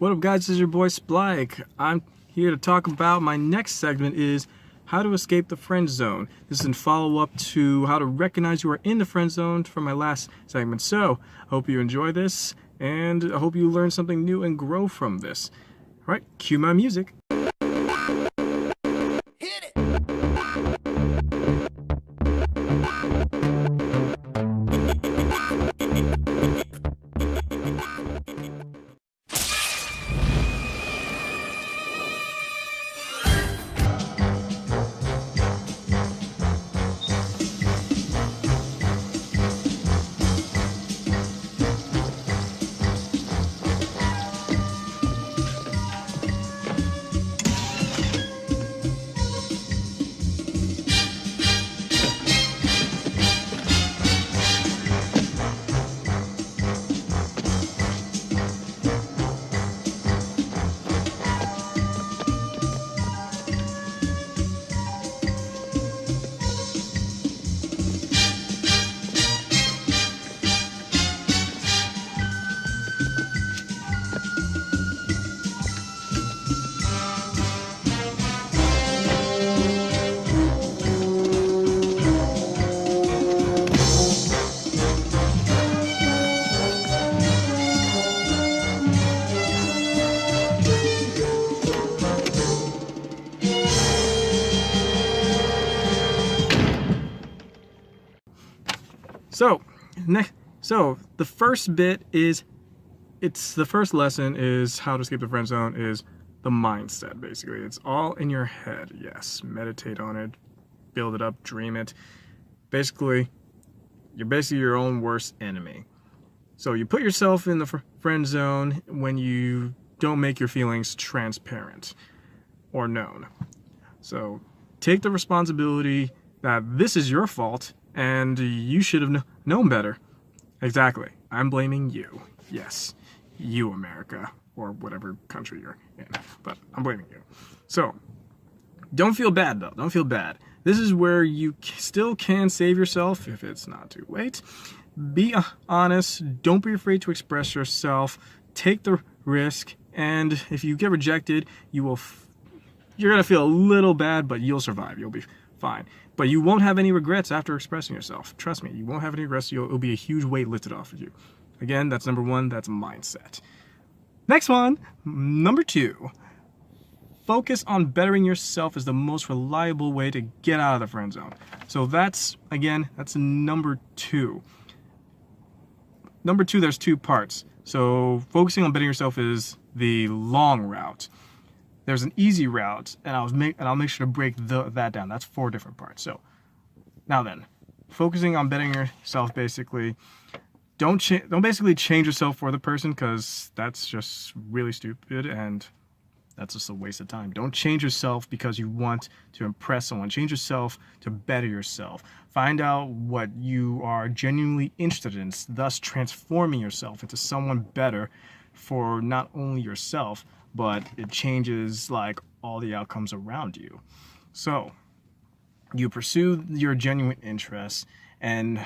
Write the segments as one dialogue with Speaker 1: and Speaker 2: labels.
Speaker 1: What up, guys? This is your boy Splyke. I'm here to talk about my next segment is how to escape the friend zone. This is in follow-up to how to recognize you are in the friend zone from my last segment. So, I hope you enjoy this, and I hope you learn something new and grow from this. All right, cue my music. So the first bit is, the first lesson is how to escape the friend zone is the mindset, basically. It's all in your head. Yes, meditate on it, build it up, dream it. Basically, you're basically your own worst enemy. So you put yourself in the friend zone when you don't make your feelings transparent or known. So take the responsibility that this is your fault and you should have known better. Exactly. I'm blaming you. Yes, you, America, or whatever country you're in. But I'm blaming you. So, don't feel bad, though. Don't feel bad. This is where you still can save yourself if it's not too late. Be honest. Don't be afraid to express yourself. Take the risk. And if you get rejected, you're going to feel a little bad, but you'll survive. You'll be fine. But you won't have any regrets after expressing yourself. Trust me, you won't have any regrets. It'll be a huge weight lifted off of you. Again, that's number one. That's mindset. Next one, number two. Focus on bettering yourself is the most reliable way to get out of the friend zone. So that's number two. Number two, there's two parts. So focusing on bettering yourself is the long route. There's an easy route, and I'll make sure to break that down. That's 4 different parts. So, now then, focusing on bettering yourself, basically, don't basically change yourself for the person, because that's just really stupid, and that's just a waste of time. Don't change yourself because you want to impress someone. Change yourself to better yourself. Find out what you are genuinely interested in, thus transforming yourself into someone better for not only yourself, but it changes like all the outcomes around you. So you pursue your genuine interests, and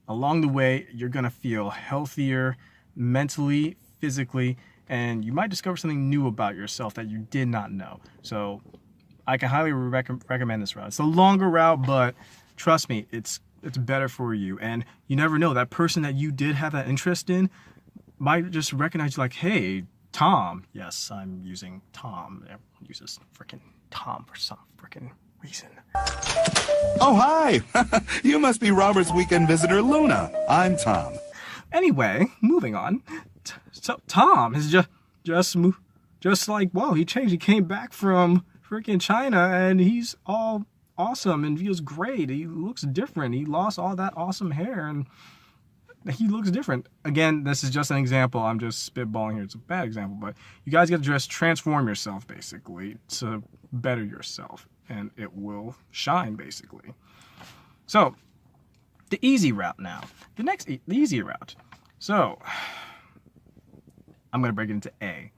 Speaker 1: along the way you're gonna feel healthier mentally, physically, and you might discover something new about yourself that you did not know. So I can highly recommend this route. It's a longer route, but trust me, it's better for you. And you never know, that person that you did have that interest in might just recognize you like, hey, Tom. Yes, I'm using Tom. Everyone uses freaking Tom for some freaking reason.
Speaker 2: Oh, hi. You must be Robert's weekend visitor, Luna. I'm Tom.
Speaker 1: Anyway, moving on. So Tom is just like, whoa, he changed. He came back from freaking China, and he's all awesome and feels great. He looks different. He lost all that awesome hair, and he looks different. Again, this is just an example. I'm just spitballing here. It's a bad example, but you guys got to just transform yourself, basically, to better yourself, and it will shine, basically. So, the easy route now. The easy route. So, I'm going to break it into A.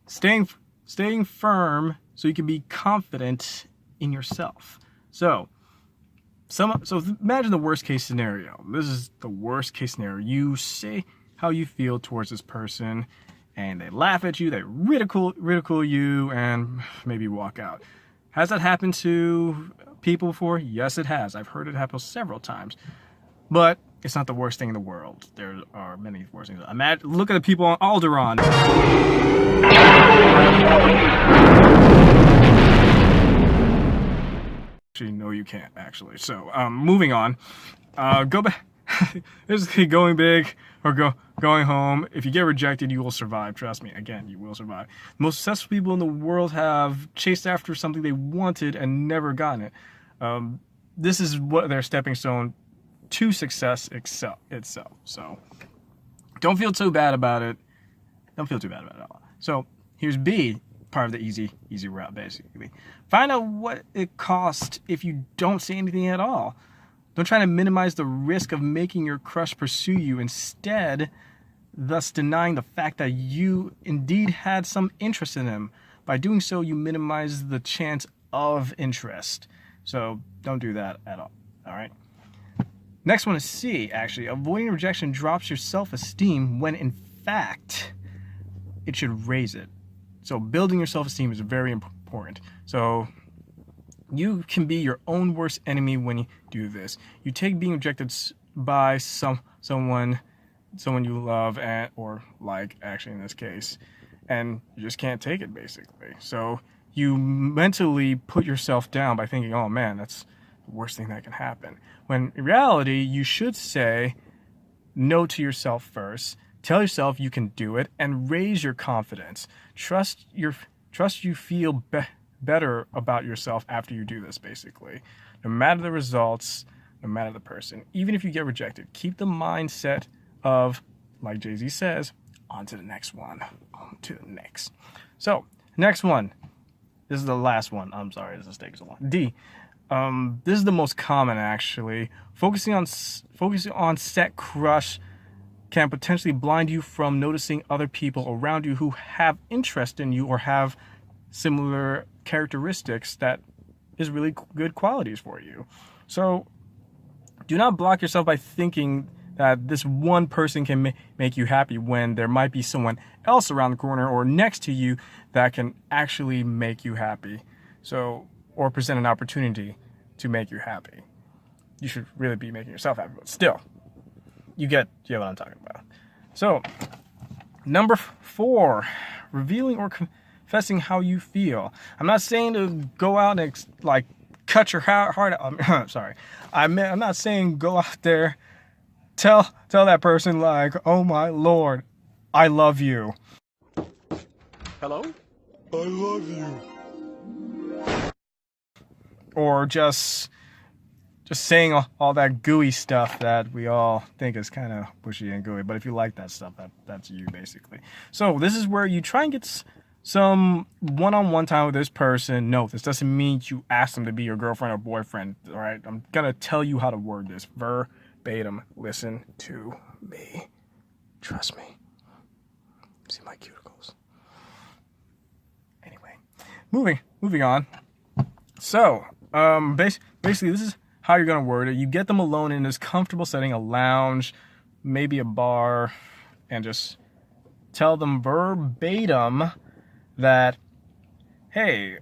Speaker 1: Staying firm so you can be confident in yourself. So imagine the worst case scenario. This is the worst case scenario. You say how you feel towards this person, and they laugh at you, they ridicule you, and maybe walk out. Has that happened to people before? Yes, it has. I've heard it happen several times. But it's not the worst thing in the world. There are many worse things. Look at the people on Alderaan. Actually, no, you can't, actually. So, moving on. Go back. This is going big or going home. If you get rejected, you will survive. Trust me. Again, you will survive. Most successful people in the world have chased after something they wanted and never gotten it. This is what their stepping stone to success itself. So don't feel too bad about it. Don't feel too bad about it at all. So here's B, part of the easy route, basically. Find out what it costs if you don't say anything at all. Don't try to minimize the risk of making your crush pursue you. Instead, thus denying the fact that you indeed had some interest in him. By doing so, you minimize the chance of interest. So don't do that at all. All right. Next one is C, actually. Avoiding rejection drops your self-esteem when, in fact, it should raise it. So building your self-esteem is very important. So you can be your own worst enemy when you do this. You take being rejected by someone you love or like, actually in this case, and you just can't take it, basically. So you mentally put yourself down by thinking, oh man, that's the worst thing that can happen. When in reality, you should say no to yourself first. Tell yourself you can do it and raise your confidence. Trust you feel better about yourself after you do this, basically. No matter the results, no matter the person, even if you get rejected, keep the mindset of, like Jay-Z says, on to the next one, on to the next. So, next one. This is the last one. I'm sorry, this is taking so long. D. This is the most common, actually. Focusing on set crush can potentially blind you from noticing other people around you who have interest in you or have similar characteristics that is really good qualities for you. So do not block yourself by thinking that this one person can make you happy when there might be someone else around the corner or next to you that can actually make you happy. So, or present an opportunity to make you happy. You should really be making yourself happy, but still, you get what I'm talking about. So, number 4, revealing or confessing how you feel. I'm not saying to go out and cut your heart out. Sorry, I'm not saying go out there, tell that person oh my Lord, I love you.
Speaker 3: Hello? I love you.
Speaker 1: Or just saying all that gooey stuff that we all think is kind of pushy and gooey. But if you like that stuff, that's you, basically. So this is where you try and get some one-on-one time with this person. No, this doesn't mean you ask them to be your girlfriend or boyfriend. All right, I'm gonna tell you how to word this verbatim. Listen to me. Trust me. See my cuticles. Anyway, moving on. So, basically, this is how you're gonna word it. You get them alone in this comfortable setting, a lounge, maybe a bar, and just tell them verbatim that, hey,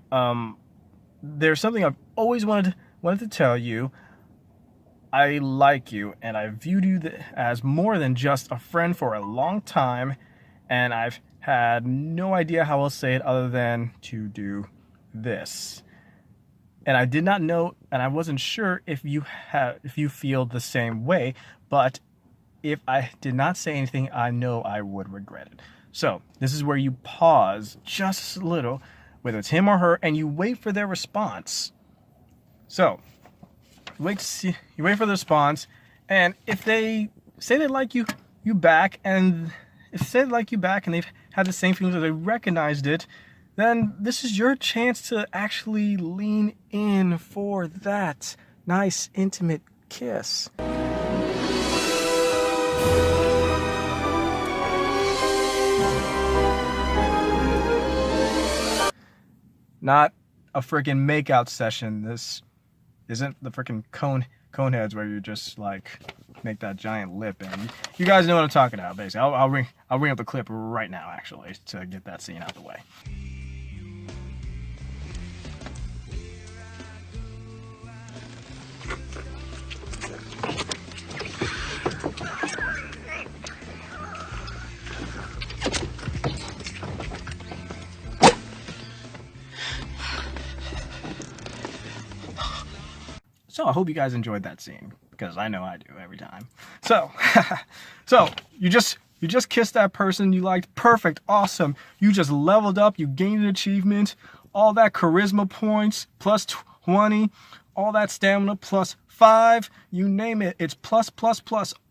Speaker 1: there's something I've always wanted to tell you. I like you, and I viewed you as more than just a friend for a long time, and I've had no idea how I'll say it other than to do this. And I did not know, and I wasn't sure if you feel the same way, but if I did not say anything, I know I would regret it. So this is where you pause just a little, whether it's him or her, and you wait for their response. So you wait for the response, and if they say they like you back, and they've had the same feelings, or they recognized it, then this is your chance to actually lean in for that nice, intimate kiss. Not a freaking makeout session. This isn't the freaking Coneheads, where you just like make that giant lip, and you guys know what I'm talking about. Basically, I'll bring up the clip right now, actually, to get that scene out of the way. So I hope you guys enjoyed that scene, because I know I do every time. So, so you just kissed that person you liked. Perfect, awesome. You just leveled up. You gained an achievement. All that charisma points plus 20. All that stamina plus 5. You name it. It's plus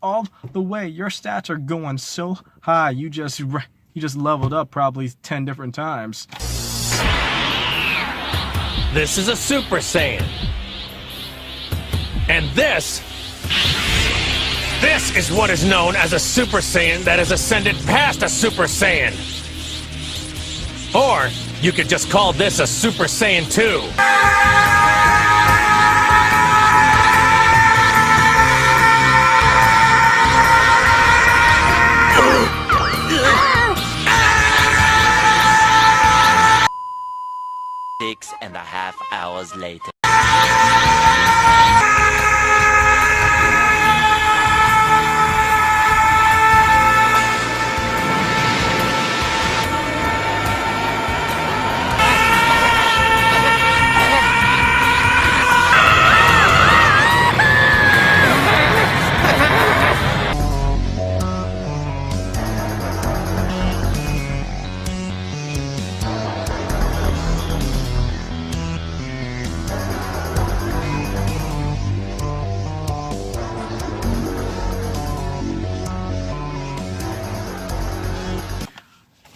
Speaker 1: all the way. Your stats are going so high. You just leveled up probably 10 different times.
Speaker 4: This is a Super Saiyan. And this is what is known as a Super Saiyan that has ascended past a Super Saiyan. Or you could just call this a Super Saiyan 2.
Speaker 5: Six and a half hours later.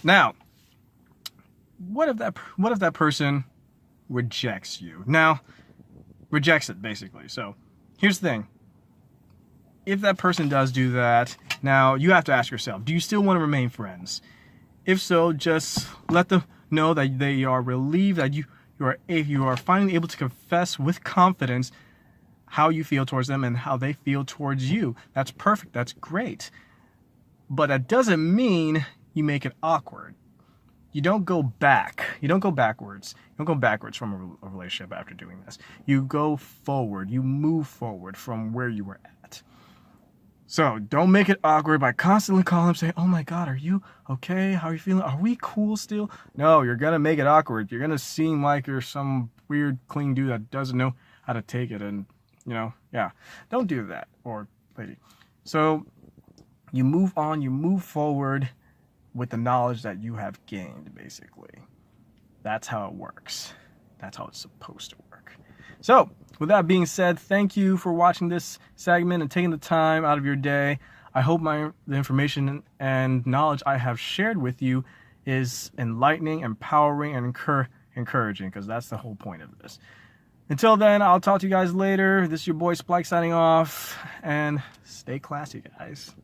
Speaker 1: Now, what if that person rejects you? Now, rejects it, basically. So, here's the thing. If that person does do that, now you have to ask yourself, do you still want to remain friends? If so, just let them know that they are relieved that you are finally able to confess with confidence how you feel towards them and how they feel towards you. That's perfect. That's great. But that doesn't mean you make it awkward. You don't go back. You don't go backwards. You don't go backwards from a relationship after doing this. You go forward. You move forward from where you were at. So don't make it awkward by constantly calling them, saying, "Oh my God, are you okay? How are you feeling? Are we cool still?" No, you're gonna make it awkward. You're gonna seem like you're some weird clean dude that doesn't know how to take it, and yeah. Don't do that, or lady. So you move on. You move forward with the knowledge that you have gained, basically. That's how it works. That's how it's supposed to work. So, with that being said, thank you for watching this segment and taking the time out of your day. I hope the information and knowledge I have shared with you is enlightening, empowering, and encouraging, because that's the whole point of this. Until then, I'll talk to you guys later. This is your boy Spike signing off, and stay classy, guys.